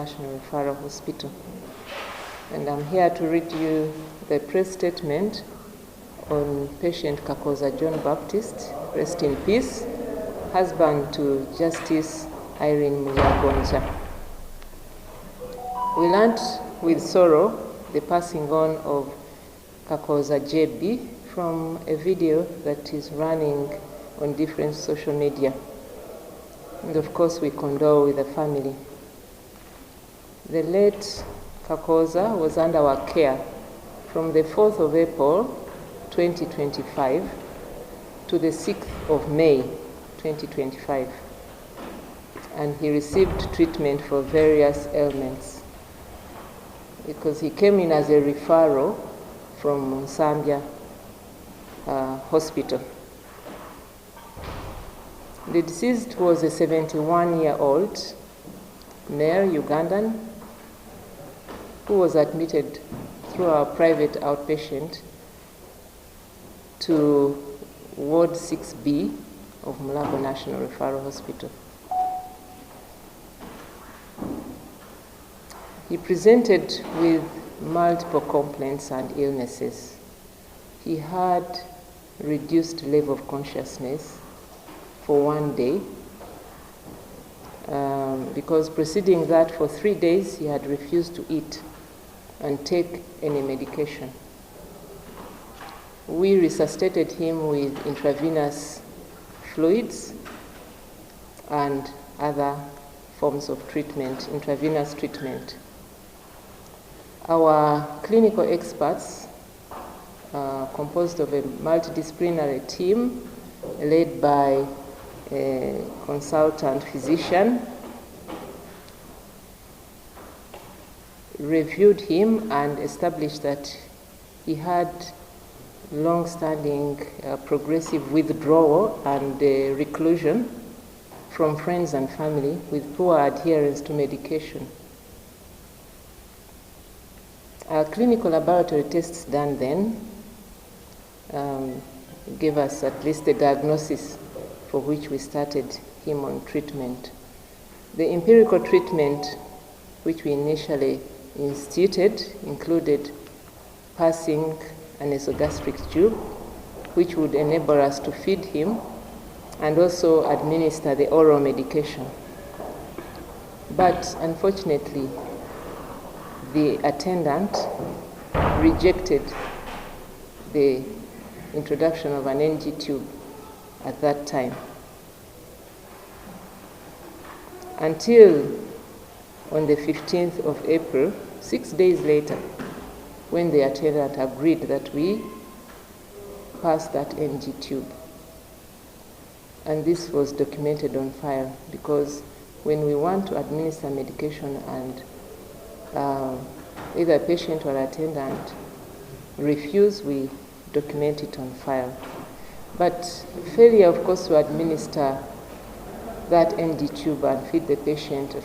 National Referral Hospital. And I'm here to read you the press statement on patient Kakoza John Baptist, rest in peace, husband to Justice Irene Mulago. We learnt with sorrow the passing on of Kakoza JB from a video that is running on different social media. And of course, we condole with the family. The late Kakoza was under our care from the 4th of April 2025 to the 6th of May 2025. And he received treatment for various ailments because he came in as a referral from Zambia Hospital. The deceased was a 71-year-old male Ugandan who was admitted through our private outpatient to Ward 6B of Mulago National Referral Hospital. He presented with multiple complaints and illnesses. He had reduced level of consciousness for 1 day, because preceding that for 3 days he had refused to eat and take any medication. We resuscitated him with intravenous fluids and other forms of treatment, intravenous treatment. Our clinical experts, composed of a multidisciplinary team led by a consultant physician, reviewed him and established that he had long-standing progressive withdrawal and reclusion from friends and family with poor adherence to medication. Our clinical laboratory tests done then gave us at least a diagnosis for which we started him on treatment. The empirical treatment which we initially instituted included passing an esophageal tube, which would enable us to feed him and also administer the oral medication. But unfortunately, the attendant rejected the introduction of an NG tube at that time, until on the 15th of April, 6 days later, when the attendant agreed that we pass that NG tube. And this was documented on file, because when we want to administer medication and either patient or attendant refuse, we document it on file. But failure, of course, to administer that NG tube and feed the patient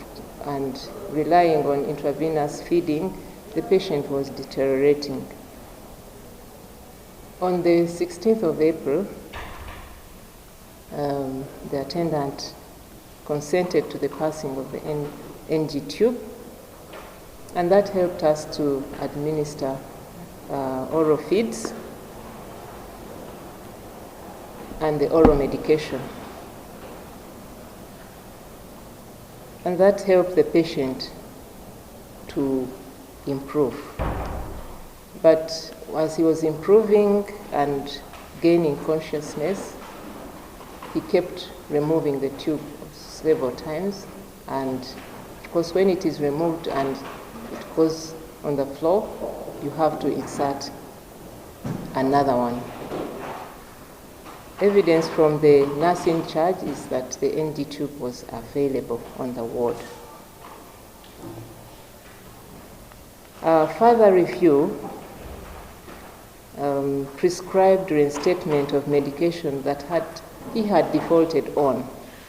and relying on intravenous feeding, the patient was deteriorating. On the 16th of April, the attendant consented to the passing of the NG tube, and that helped us to administer oral feeds and the oral medication. And that helped the patient to improve. But as he was improving and gaining consciousness, he kept removing the tube several times. And of course, when it is removed and it goes on the floor, you have to insert another one. Evidence from the nurse in charge is that the NG tube was available on the ward. Further review prescribed reinstatement of medication that he had defaulted on.